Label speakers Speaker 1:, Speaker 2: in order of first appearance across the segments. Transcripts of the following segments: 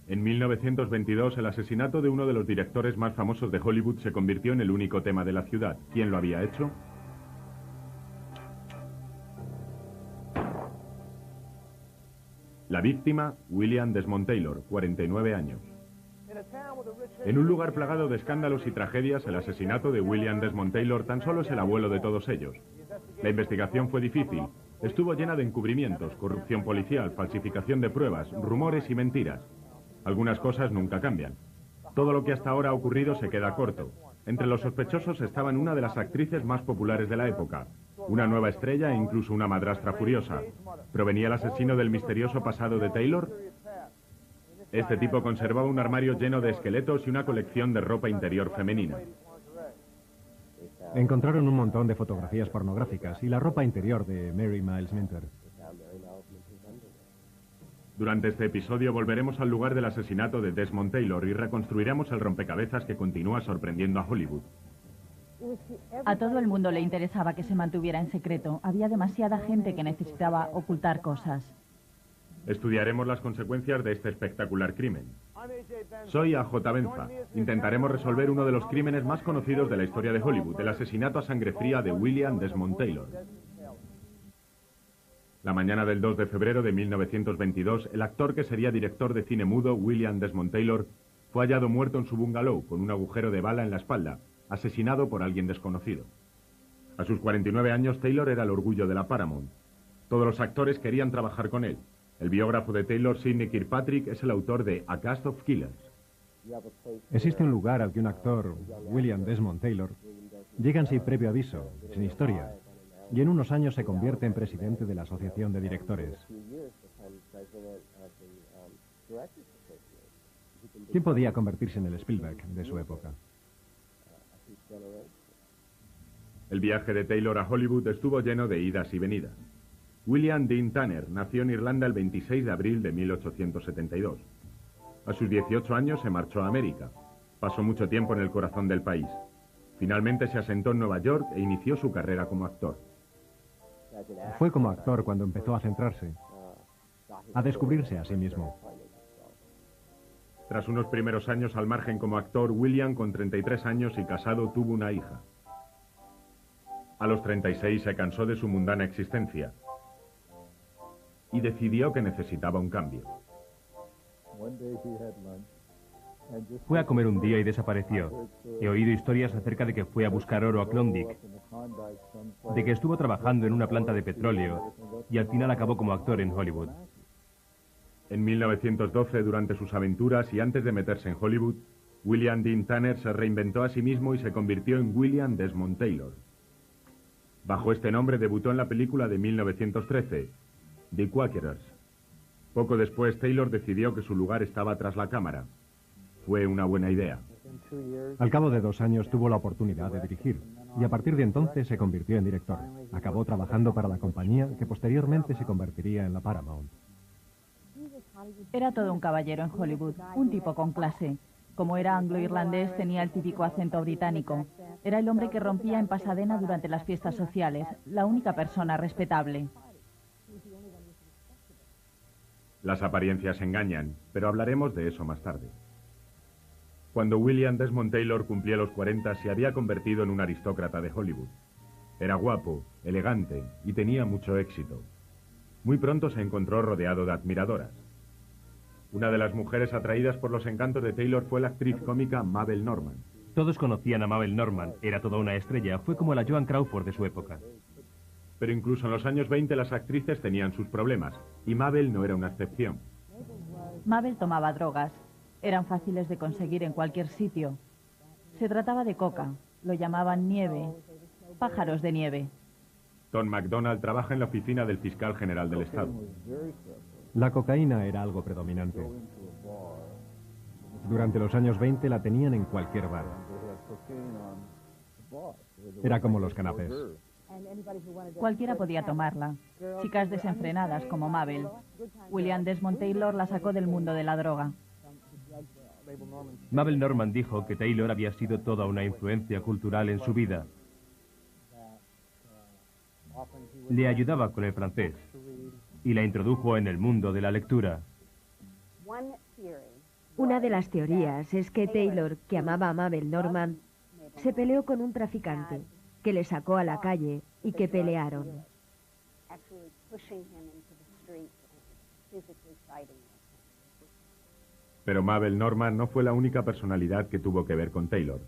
Speaker 1: En 1922, el asesinato de uno de los directores más famosos de Hollywood se convirtió en el único tema de la ciudad. ¿Quién lo había hecho? La víctima, William Desmond Taylor, 49 años. En un lugar plagado de escándalos y tragedias, el asesinato de William Desmond Taylor tan solo es el abuelo de todos ellos. La investigación fue difícil. Estuvo llena de encubrimientos, corrupción policial, falsificación de pruebas, rumores y mentiras. Algunas cosas nunca cambian. Todo lo que hasta ahora ha ocurrido se queda corto. Entre los sospechosos estaban una de las actrices más populares de la época, una nueva estrella e incluso una madrastra furiosa. ¿Provenía el asesino del misterioso pasado de Taylor? Este tipo conservaba un armario lleno de esqueletos y una colección de ropa interior femenina.
Speaker 2: Encontraron un montón de fotografías pornográficas y la ropa interior de Mary Miles Minter.
Speaker 1: Durante este episodio volveremos al lugar del asesinato de Desmond Taylor y reconstruiremos el rompecabezas que continúa sorprendiendo a Hollywood.
Speaker 3: A todo el mundo le interesaba que se mantuviera en secreto. Había demasiada gente que necesitaba ocultar cosas.
Speaker 1: Estudiaremos las consecuencias de este espectacular crimen. Soy A.J. Benza. Intentaremos resolver uno de los crímenes más conocidos de la historia de Hollywood, el asesinato a sangre fría de William Desmond Taylor. La mañana del 2 de febrero de 1922, el actor que sería director de cine mudo, William Desmond Taylor, fue hallado muerto en su bungalow con un agujero de bala en la espalda, asesinado por alguien desconocido. A sus 49 años, Taylor era el orgullo de la Paramount. Todos los actores querían trabajar con él. El biógrafo de Taylor, Sidney Kirkpatrick, es el autor de A Cast of Killers.
Speaker 2: Existe un lugar al que un actor, William Desmond Taylor, llega sin previo aviso, sin historia, y en unos años se convierte en presidente de la Asociación de Directores. ¿Quién podía convertirse en el Spielberg de su época?
Speaker 1: El viaje de Taylor a Hollywood estuvo lleno de idas y venidas. William Dean Tanner nació en Irlanda el 26 de abril de 1872. A sus 18 años se marchó a América. Pasó mucho tiempo en el corazón del país. Finalmente se asentó en Nueva York e inició su carrera como actor.
Speaker 2: Fue como actor cuando empezó a centrarse, a descubrirse a sí mismo.
Speaker 1: Tras unos primeros años al margen como actor, William, con 33 años y casado, tuvo una hija. A los 36 se cansó de su mundana existencia y decidió que necesitaba un cambio.
Speaker 4: Fue a comer un día y desapareció. He oído historias acerca de que fue a buscar oro a Klondike, de que estuvo trabajando en una planta de petróleo y al final acabó como actor en Hollywood.
Speaker 1: En 1912, durante sus aventuras y antes de meterse en Hollywood, William Dean Tanner se reinventó a sí mismo y se convirtió en William Desmond Taylor. Bajo este nombre debutó en la película de 1913, The Quakers. Poco después, Taylor decidió que su lugar estaba tras la cámara. Fue una buena idea.
Speaker 2: Al cabo de 2 años tuvo la oportunidad de dirigir, y a partir de entonces se convirtió en director. Acabó trabajando para la compañía que posteriormente se convertiría en la Paramount.
Speaker 3: Era todo un caballero en Hollywood, un tipo con clase. Como era anglo-irlandés, tenía el típico acento británico. Era el hombre que rompía en Pasadena durante las fiestas sociales, la única persona respetable.
Speaker 1: Las apariencias engañan, pero hablaremos de eso más tarde. Cuando William Desmond Taylor cumplía los 40, se había convertido en un aristócrata de Hollywood. Era guapo, elegante y tenía mucho éxito. Muy pronto se encontró rodeado de admiradoras. Una de las mujeres atraídas por los encantos de Taylor fue la actriz cómica Mabel Normand.
Speaker 4: Todos conocían a Mabel Normand, era toda una estrella, fue como la Joan Crawford de su época.
Speaker 1: Pero incluso en los años 20 las actrices tenían sus problemas, y Mabel no era una excepción.
Speaker 3: Mabel tomaba drogas. Eran fáciles de conseguir en cualquier sitio. Se trataba de coca, lo llamaban nieve, pájaros de nieve.
Speaker 1: Tom MacDonald trabaja en la oficina del fiscal general del estado.
Speaker 2: La cocaína era algo predominante. Durante los años 20 la tenían en cualquier bar. Era como los canapés.
Speaker 3: Cualquiera podía tomarla. Chicas desenfrenadas como Mabel. William Desmond Taylor la sacó del mundo de la droga.
Speaker 4: Mabel Normand dijo que Taylor había sido toda una influencia cultural en su vida. Le ayudaba con el francés y la introdujo en el mundo de la lectura.
Speaker 5: Una de las teorías es que Taylor, que amaba a Mabel Normand, se peleó con un traficante, que le sacó a la calle y que pelearon.
Speaker 1: Pero Mabel Normand no fue la única personalidad que tuvo que ver con Taylor.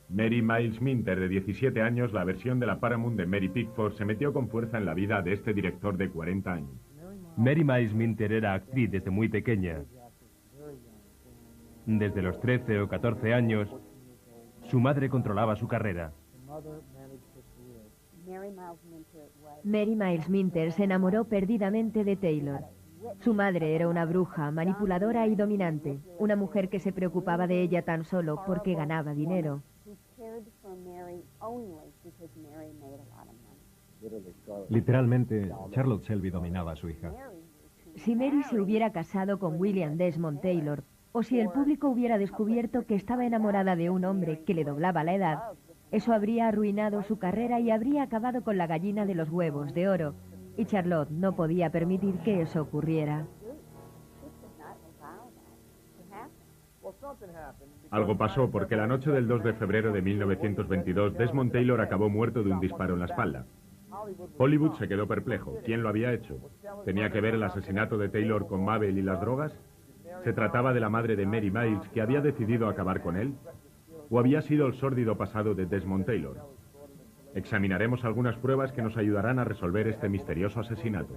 Speaker 1: Mary Miles Minter, de 17 años, la versión de la Paramount de Mary Pickford, se metió con fuerza en la vida de este director de 40 años.
Speaker 4: Mary Miles Minter era actriz desde muy pequeña. Desde los 13 o 14 años, su madre controlaba su carrera.
Speaker 5: Mary Miles Minter se enamoró perdidamente de Taylor. Su madre era una bruja, manipuladora y dominante, una mujer que se preocupaba de ella tan solo porque ganaba dinero.
Speaker 2: Literalmente, Charlotte Selby dominaba a su hija.
Speaker 5: Si Mary se hubiera casado con William Desmond Taylor, o si el público hubiera descubierto que estaba enamorada de un hombre que le doblaba la edad, eso habría arruinado su carrera y habría acabado con la gallina de los huevos de oro. Y Charlotte no podía permitir que eso ocurriera.
Speaker 1: Algo pasó porque la noche del 2 de febrero de 1922, Desmond Taylor acabó muerto de un disparo en la espalda. Hollywood se quedó perplejo. ¿Quién lo había hecho? ¿Tenía que ver el asesinato de Taylor con Mabel y las drogas? ¿Se trataba de la madre de Mary Miles que había decidido acabar con él? ¿O había sido el sórdido pasado de Desmond Taylor? Examinaremos algunas pruebas que nos ayudarán a resolver este misterioso asesinato.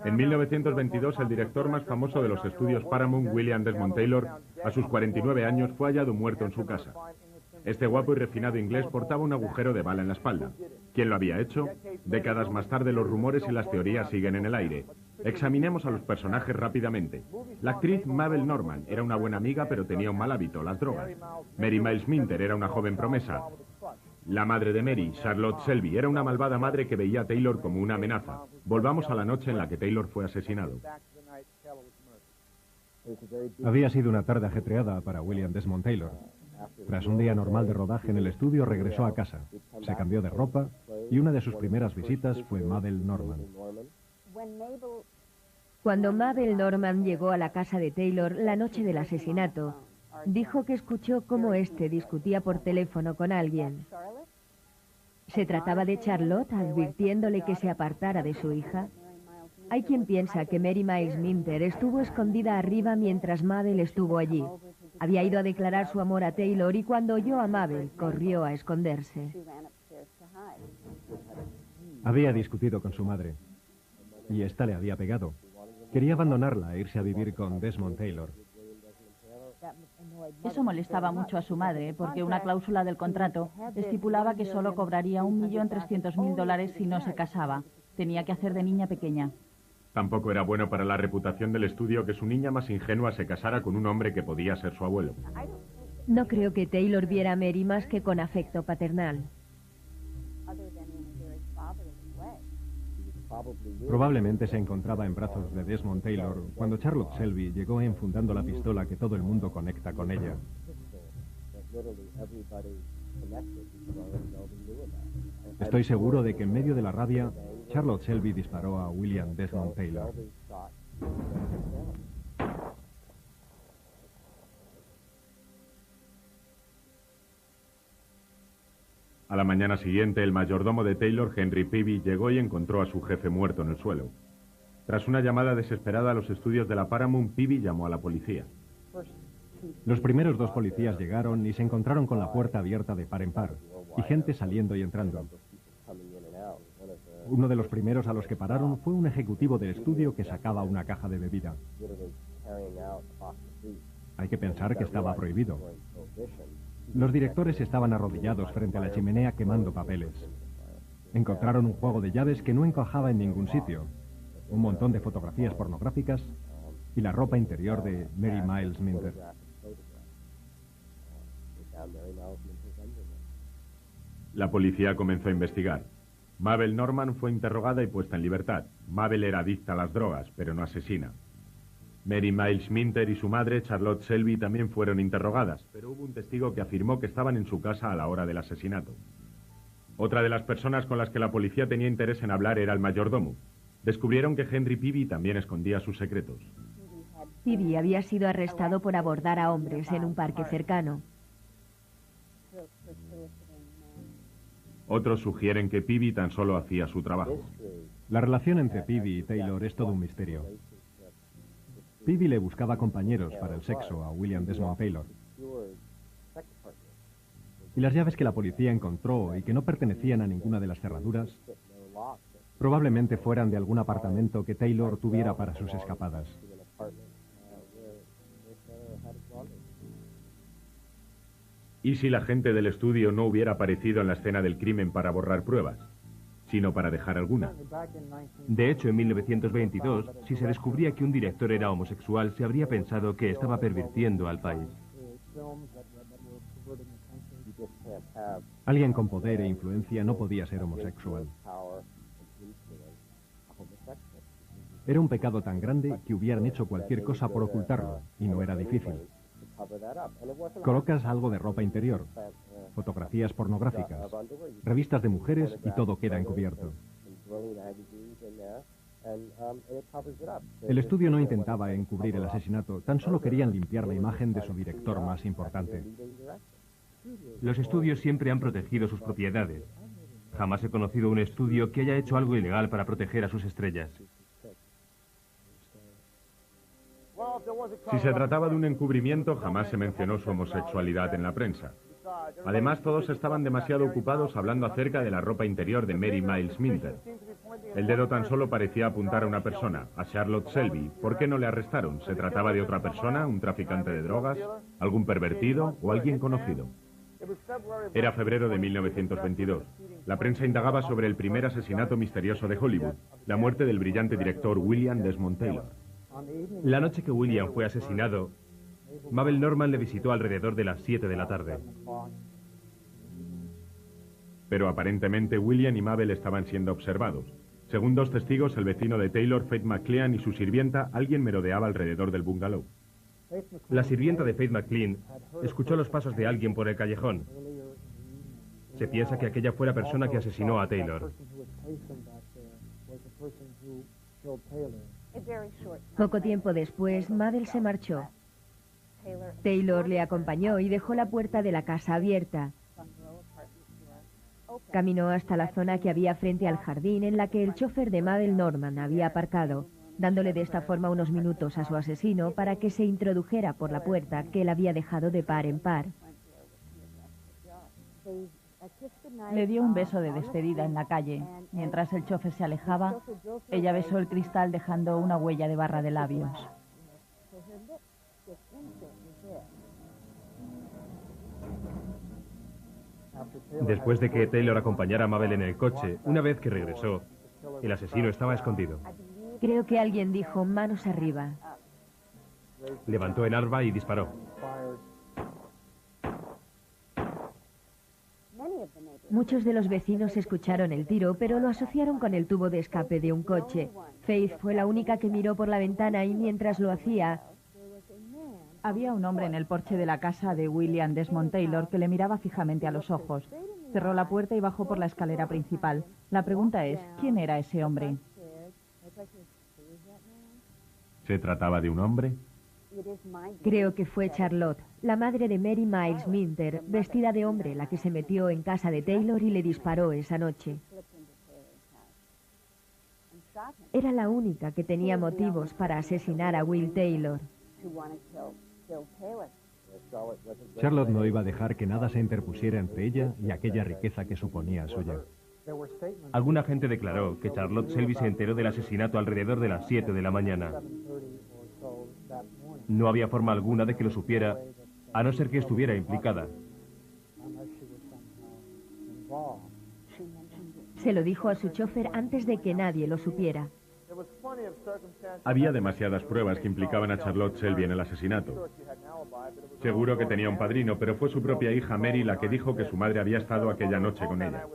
Speaker 1: En 1922, el director más famoso de los estudios Paramount, William Desmond Taylor, a sus 49 años, fue hallado muerto en su casa. Este guapo y refinado inglés portaba un agujero de bala en la espalda. ¿Quién lo había hecho? Décadas más tarde, los rumores y las teorías siguen en el aire. Examinemos a los personajes rápidamente. La actriz Mabel Normand era una buena amiga, pero tenía un mal hábito, las drogas. Mary Miles Minter era una joven promesa. La madre de Mary, Charlotte Selby, era una malvada madre que veía a Taylor como una amenaza. Volvamos a la noche en la que Taylor fue asesinado.
Speaker 2: Había sido una tarde ajetreada para William Desmond Taylor. Tras un día normal de rodaje en el estudio, regresó a casa. Se cambió de ropa y una de sus primeras visitas fue Mabel Normand.
Speaker 5: Cuando Mabel Normand llegó a la casa de Taylor la noche del asesinato, dijo que escuchó cómo éste discutía por teléfono con alguien. ¿Se trataba de Charlotte advirtiéndole que se apartara de su hija? Hay quien piensa que Mary Miles Minter estuvo escondida arriba mientras Mabel estuvo allí. Había ido a declarar su amor a Taylor y cuando oyó a Mabel, corrió a esconderse.
Speaker 2: Había discutido con su madre y ésta le había pegado. Quería abandonarla e irse a vivir con Desmond Taylor.
Speaker 3: Eso molestaba mucho a su madre, porque una cláusula del contrato estipulaba que solo cobraría $1.300.000 si no se casaba. Tenía que hacer de niña pequeña.
Speaker 1: Tampoco era bueno para la reputación del estudio que su niña más ingenua se casara con un hombre que podía ser su abuelo.
Speaker 5: No creo que Taylor viera a Mary más que con afecto paternal.
Speaker 2: Probablemente se encontraba en brazos de Desmond Taylor cuando Charlotte Selby llegó enfundando la pistola que todo el mundo conecta con ella. Estoy seguro de que en medio de la rabia, Charlotte Selby disparó a William Desmond Taylor.
Speaker 1: A la mañana siguiente, el mayordomo de Taylor, Henry Peavy, llegó y encontró a su jefe muerto en el suelo. Tras una llamada desesperada a los estudios de la Paramount, Peavy llamó a la policía.
Speaker 2: Los primeros dos policías llegaron y se encontraron con la puerta abierta de par en par, y gente saliendo y entrando. Uno de los primeros a los que pararon fue un ejecutivo del estudio que sacaba una caja de bebida. Hay que pensar que estaba prohibido. Los directores estaban arrodillados frente a la chimenea quemando papeles. Encontraron un juego de llaves que no encajaba en ningún sitio, un montón de fotografías pornográficas y la ropa interior de Mary Miles Minter.
Speaker 1: La policía comenzó a investigar. Mabel Normand fue interrogada y puesta en libertad. Mabel era adicta a las drogas, pero no asesina. Mary Miles Minter y su madre, Charlotte Selby, también fueron interrogadas, pero hubo un testigo que afirmó que estaban en su casa a la hora del asesinato. Otra de las personas con las que la policía tenía interés en hablar era el mayordomo. Descubrieron que Henry Peavy también escondía sus secretos.
Speaker 5: Peavy había sido arrestado por abordar a hombres en un parque cercano.
Speaker 1: Otros sugieren que Peavy tan solo hacía su trabajo.
Speaker 2: La relación entre Peavy y Taylor es todo un misterio. Peavy le buscaba compañeros para el sexo a William Desmond Taylor. Y las llaves que la policía encontró y que no pertenecían a ninguna de las cerraduras, probablemente fueran de algún apartamento que Taylor tuviera para sus escapadas.
Speaker 1: ¿Y si la gente del estudio no hubiera aparecido en la escena del crimen para borrar pruebas, sino para dejar alguna?
Speaker 4: De hecho, en 1922, si se descubría que un director era homosexual, se habría pensado que estaba pervirtiendo al país.
Speaker 2: Alguien con poder e influencia no podía ser homosexual. Era un pecado tan grande que hubieran hecho cualquier cosa por ocultarlo, y no era difícil. Colocas algo de ropa interior, fotografías pornográficas, revistas de mujeres y todo queda encubierto. El estudio no intentaba encubrir el asesinato, tan solo querían limpiar la imagen de su director más importante.
Speaker 4: Los estudios siempre han protegido sus propiedades. Jamás he conocido un estudio que haya hecho algo ilegal para proteger a sus estrellas.
Speaker 1: Si se trataba de un encubrimiento, jamás se mencionó su homosexualidad en la prensa. Además, todos estaban demasiado ocupados hablando acerca de la ropa interior de Mary Miles Minter. El dedo tan solo parecía apuntar a una persona, a Charlotte Selby. ¿Por qué no le arrestaron? ¿Se trataba de otra persona, un traficante de drogas, algún pervertido o alguien conocido? Era febrero de 1922. La prensa indagaba sobre el primer asesinato misterioso de Hollywood, la muerte del brillante director William Desmond Taylor.
Speaker 4: La noche que William fue asesinado, Mabel Normand le visitó alrededor de las 7 de la tarde.
Speaker 1: Pero aparentemente William y Mabel estaban siendo observados. Según dos testigos, el vecino de Taylor, Faith McLean, y su sirvienta, alguien merodeaba alrededor del bungalow.
Speaker 4: La sirvienta de Faith McLean escuchó los pasos de alguien por el callejón. Se piensa que aquella fue la persona que asesinó a Taylor.
Speaker 5: Poco tiempo después, Mabel se marchó. Taylor le acompañó y dejó la puerta de la casa abierta. Caminó hasta la zona que había frente al jardín en la que el chofer de Mabel Normand había aparcado, dándole de esta forma unos minutos a su asesino para que se introdujera por la puerta que él había dejado de par en par.
Speaker 3: Le dio un beso de despedida en la calle. Mientras el chofer se alejaba, ella besó el cristal dejando una huella de barra de labios.
Speaker 4: Después de que Taylor acompañara a Mabel en el coche, una vez que regresó, el asesino estaba escondido.
Speaker 5: Creo que alguien dijo manos arriba.
Speaker 4: Levantó el arma y disparó.
Speaker 5: Muchos de los vecinos escucharon el tiro, pero lo asociaron con el tubo de escape de un coche. Faith fue la única que miró por la ventana y mientras lo hacía,
Speaker 3: había un hombre en el porche de la casa de William Desmond Taylor que le miraba fijamente a los ojos. Cerró la puerta y bajó por la escalera principal. La pregunta es, ¿quién era ese hombre?
Speaker 1: ¿Se trataba de un hombre?
Speaker 5: creo que fue Charlotte, la madre de Mary Miles Minter, vestida de hombre, la que se metió en casa de Taylor y le disparó esa noche. Era la única que tenía motivos para asesinar a Will Taylor.
Speaker 2: Charlotte no iba a dejar que nada se interpusiera entre ella y aquella riqueza que suponía suya.
Speaker 4: Alguna gente declaró que Charlotte Selby se enteró del asesinato alrededor de las 7 de la mañana. No había forma alguna de que lo supiera, a no ser que estuviera implicada.
Speaker 5: Se lo dijo a su chofer antes de que nadie lo supiera.
Speaker 1: Había demasiadas pruebas que implicaban a Charlotte Selby en el asesinato. Seguro que tenía un padrino, pero fue su propia hija Mary la que dijo que su madre había estado aquella noche con ella.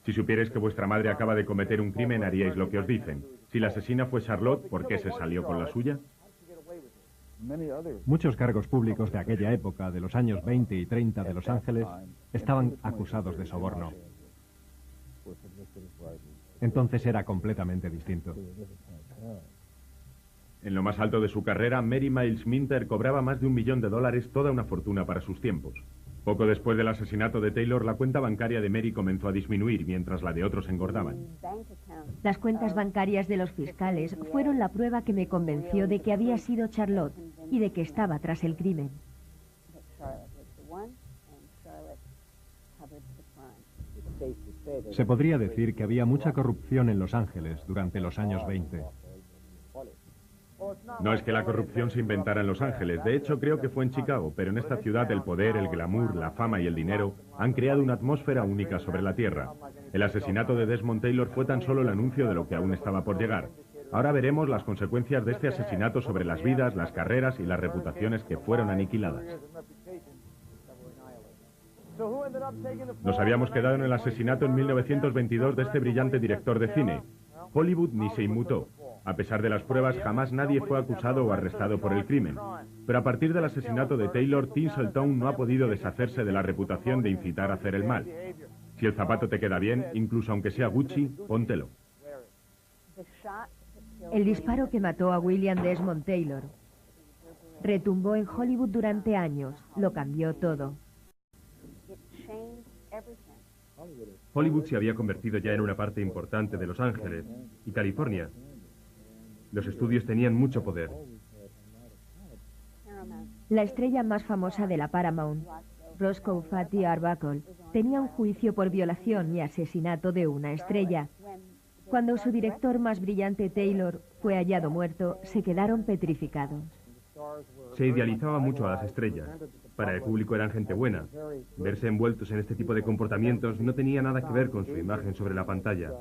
Speaker 1: Si supierais que vuestra madre acaba de cometer un crimen, haríais lo que os dicen. Si la asesina fue Charlotte, ¿por qué se salió con la suya?
Speaker 2: Muchos cargos públicos de aquella época, de los años 20 y 30 de Los Ángeles, estaban acusados de soborno. Entonces era completamente distinto.
Speaker 1: En lo más alto de su carrera, Mary Miles Minter cobraba más de $1 millón, toda una fortuna para sus tiempos. Poco después del asesinato de Taylor, la cuenta bancaria de Mary comenzó a disminuir, mientras la de otros engordaban.
Speaker 5: Las cuentas bancarias de los fiscales fueron la prueba que me convenció de que había sido Charlotte y de que estaba tras el crimen.
Speaker 2: Se podría decir que había mucha corrupción en Los Ángeles durante los años 20.
Speaker 1: No es que la corrupción se inventara en Los Ángeles, de hecho creo que fue en Chicago, pero en esta ciudad el poder, el glamour, la fama y el dinero han creado una atmósfera única sobre la tierra. El asesinato de Desmond Taylor fue tan solo el anuncio de lo que aún estaba por llegar. Ahora veremos las consecuencias de este asesinato sobre las vidas, las carreras y las reputaciones que fueron aniquiladas. Nos habíamos quedado en el asesinato en 1922 de este brillante director de cine. Hollywood ni se inmutó. A pesar de las pruebas, jamás nadie fue acusado o arrestado por el crimen. Pero a partir del asesinato de Taylor, Tinseltown no ha podido deshacerse de la reputación de incitar a hacer el mal. Si el zapato te queda bien, incluso aunque sea Gucci, póntelo.
Speaker 5: El disparo que mató a William Desmond Taylor retumbó en Hollywood durante años. Lo cambió todo.
Speaker 4: Hollywood se había convertido ya en una parte importante de Los Ángeles y California. Los estudios tenían mucho poder.
Speaker 5: La estrella más famosa de la Paramount, Roscoe Fatty Arbuckle, tenía un juicio por violación y asesinato de una estrella. Cuando su director más brillante, Taylor, fue hallado muerto, se quedaron petrificados.
Speaker 4: Se idealizaba mucho a las estrellas. Para el público eran gente buena. Verse envueltos en este tipo de comportamientos no tenía nada que ver con su imagen sobre la pantalla.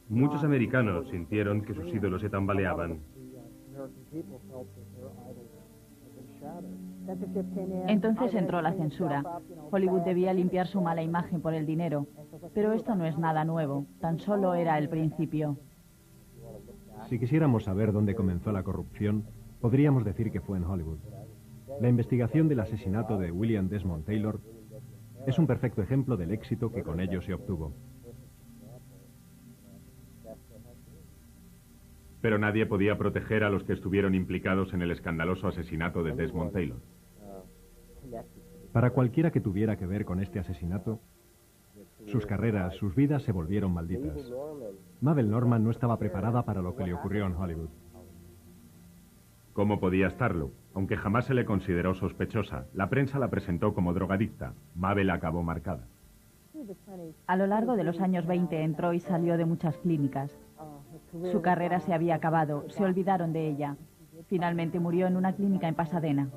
Speaker 4: Muchos americanos sintieron que sus ídolos se tambaleaban.
Speaker 3: Entonces entró la censura. Hollywood debía limpiar su mala imagen por el dinero. Pero esto no es nada nuevo, tan solo era el principio.
Speaker 2: Si quisiéramos saber dónde comenzó la corrupción, podríamos decir que fue en Hollywood. La investigación del asesinato de William Desmond Taylor es un perfecto ejemplo del éxito que con ello se obtuvo.
Speaker 1: Pero nadie podía proteger a los que estuvieron implicados en el escandaloso asesinato de Desmond Taylor.
Speaker 2: Para cualquiera que tuviera que ver con este asesinato, sus carreras, sus vidas se volvieron malditas. Mabel Normand no estaba preparada para lo que le ocurrió en Hollywood.
Speaker 1: ¿Cómo podía estarlo? Aunque jamás se le consideró sospechosa, la prensa la presentó como drogadicta. Mabel acabó marcada.
Speaker 3: A lo largo de los años 20 entró y salió de muchas clínicas. Su carrera se había acabado, se olvidaron de ella. Finalmente murió en una clínica en Pasadena.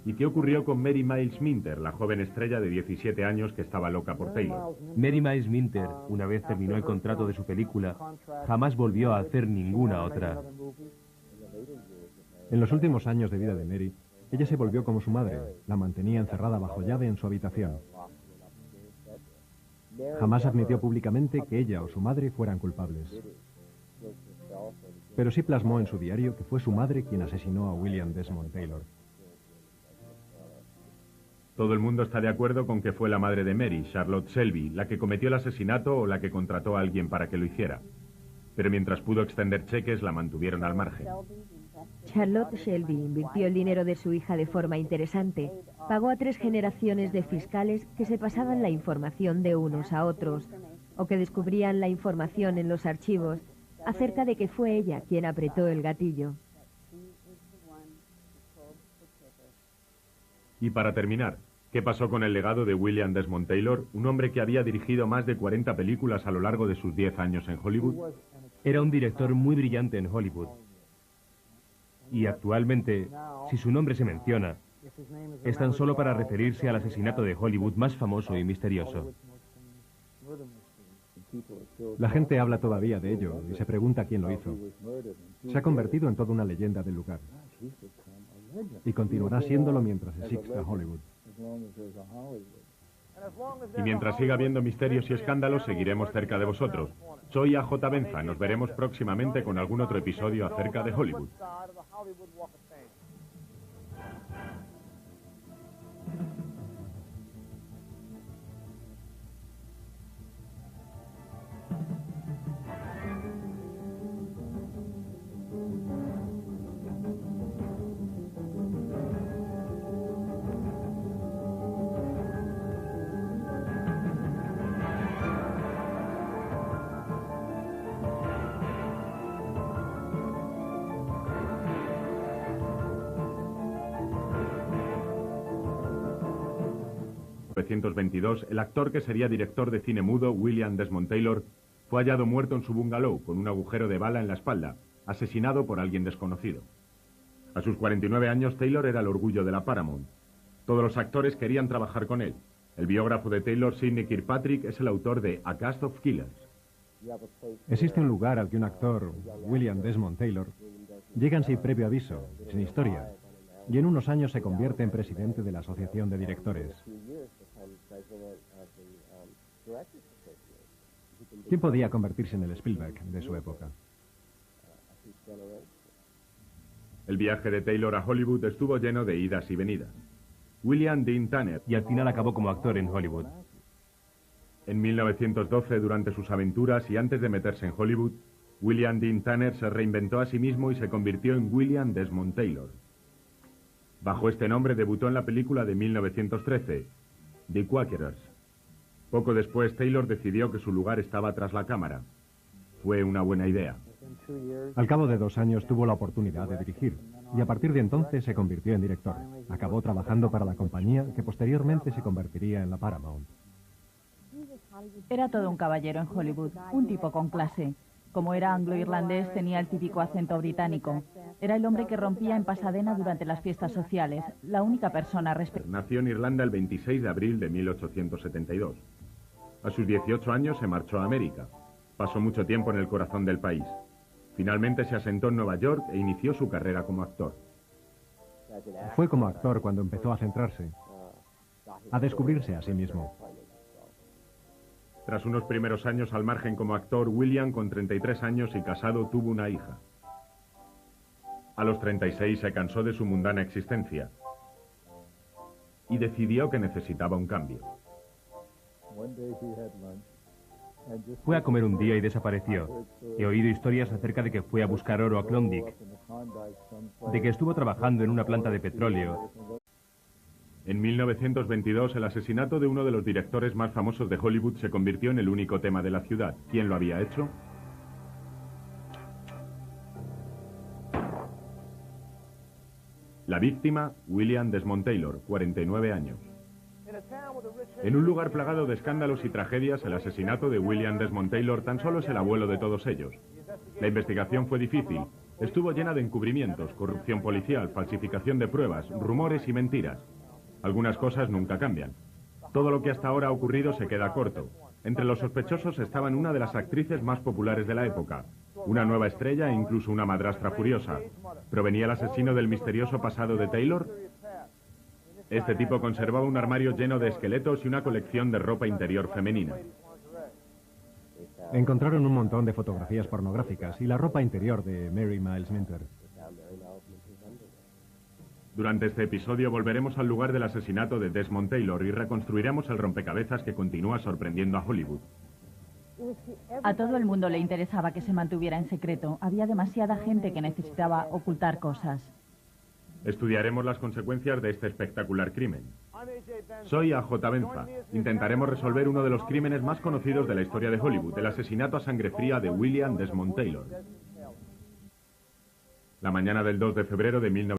Speaker 1: ¿Y qué ocurrió con Mary Miles Minter, la joven estrella de 17 años que estaba loca por Taylor?
Speaker 4: Mary Miles Minter, una vez terminó el contrato de su película, jamás volvió a hacer ninguna otra.
Speaker 2: En los últimos años de vida de Mary, ella se volvió como su madre, la mantenía encerrada bajo llave en su habitación. Jamás admitió públicamente que ella o su madre fueran culpables. Pero sí plasmó en su diario que fue su madre quien asesinó a William Desmond Taylor.
Speaker 1: Todo el mundo está de acuerdo con que fue la madre de Mary, Charlotte Shelby, la que cometió el asesinato o la que contrató a alguien para que lo hiciera. Pero mientras pudo extender cheques, la mantuvieron al margen.
Speaker 5: Charlotte Shelby invirtió el dinero de su hija de forma interesante. Pagó a 3 generaciones de fiscales que se pasaban la información de unos a otros, o que descubrían la información en los archivos acerca de que fue ella quien apretó el gatillo.
Speaker 1: Y para terminar, ¿qué pasó con el legado de William Desmond Taylor, un hombre que había dirigido más de 40 películas a lo largo de sus 10 años en Hollywood?
Speaker 4: Era un director muy brillante en Hollywood. Y actualmente, si su nombre se menciona, es tan solo para referirse al asesinato de Hollywood más famoso y misterioso.
Speaker 2: La gente habla todavía de ello y se pregunta quién lo hizo. Se ha convertido en toda una leyenda del lugar. Y continuará siéndolo mientras exista Hollywood.
Speaker 1: Y mientras siga habiendo misterios y escándalos, seguiremos cerca de vosotros. Soy A.J. Benza. Nos veremos próximamente con algún otro episodio acerca de Hollywood. 1922, el actor que sería director de cine mudo, William Desmond Taylor, fue hallado muerto en su bungalow con un agujero de bala en la espalda, asesinado por alguien desconocido. A sus 49 años, Taylor era el orgullo de la Paramount. Todos los actores querían trabajar con él. El biógrafo de Taylor, Sidney Kirkpatrick, es el autor de A Cast of Killers.
Speaker 2: Existe un lugar al que un actor, William Desmond Taylor, llega sin previo aviso, sin historia, y en unos años se convierte en presidente de la Asociación de Directores. ¿Quién podía convertirse en el Spielberg de su época?
Speaker 1: El viaje de Taylor a Hollywood estuvo lleno de idas y venidas. William Dean Tanner,
Speaker 4: Y al final acabó como actor en Hollywood.
Speaker 1: en 1912, durante sus aventuras y antes de meterse en Hollywood, William Dean Tanner se reinventó a sí mismo y se convirtió en William Desmond Taylor. Bajo este nombre debutó en la película de 1913, The Quakers. Poco después, Taylor decidió que su lugar estaba tras la cámara. Fue una buena idea.
Speaker 2: Al cabo de 2 años tuvo la oportunidad de dirigir, y a partir de entonces se convirtió en director. Acabó trabajando para la compañía que posteriormente se convertiría en la Paramount.
Speaker 3: Era todo un caballero en Hollywood, un tipo con clase. Como era anglo-irlandés, tenía el típico acento británico. Era el hombre que rompía en Pasadena durante las fiestas sociales, la única persona respetada.
Speaker 1: Nació en Irlanda el 26 de abril de 1872. A sus 18 años se marchó a América. Pasó mucho tiempo en el corazón del país. Finalmente se asentó en Nueva York e inició su carrera como actor.
Speaker 2: Fue como actor cuando empezó a centrarse, a descubrirse a sí mismo.
Speaker 1: Tras unos primeros años al margen como actor, William, con 33 años y casado, tuvo una hija. A los 36 se cansó de su mundana existencia y decidió que necesitaba un cambio.
Speaker 4: Fue a comer un día y desapareció. He oído historias acerca de que fue a buscar oro a Klondike, de que estuvo trabajando en una planta de petróleo.
Speaker 1: En 1922, el asesinato de uno de los directores más famosos de Hollywood se convirtió en el único tema de la ciudad. ¿Quién lo había hecho? La víctima, William Desmond Taylor, 49 años. En un lugar plagado de escándalos y tragedias, el asesinato de William Desmond Taylor tan solo es el abuelo de todos ellos. La investigación fue difícil. Estuvo llena de encubrimientos, corrupción policial, falsificación de pruebas, rumores y mentiras. Algunas cosas nunca cambian. Todo lo que hasta ahora ha ocurrido se queda corto. Entre los sospechosos estaban una de las actrices más populares de la época, una nueva estrella e incluso una madrastra furiosa. ¿Provenía el asesino del misterioso pasado de Taylor? Este tipo conservaba un armario lleno de esqueletos y una colección de ropa interior femenina.
Speaker 2: Encontraron un montón de fotografías pornográficas y la ropa interior de Mary Miles Minter.
Speaker 1: Durante este episodio volveremos al lugar del asesinato de Desmond Taylor y reconstruiremos el rompecabezas que continúa sorprendiendo a Hollywood.
Speaker 3: A todo el mundo le interesaba que se mantuviera en secreto. Había demasiada gente que necesitaba ocultar cosas.
Speaker 1: Estudiaremos las consecuencias de este espectacular crimen. Soy A.J. Benza. Intentaremos resolver uno de los crímenes más conocidos de la historia de Hollywood, el asesinato a sangre fría de William Desmond Taylor. La mañana del 2 de febrero de 1900.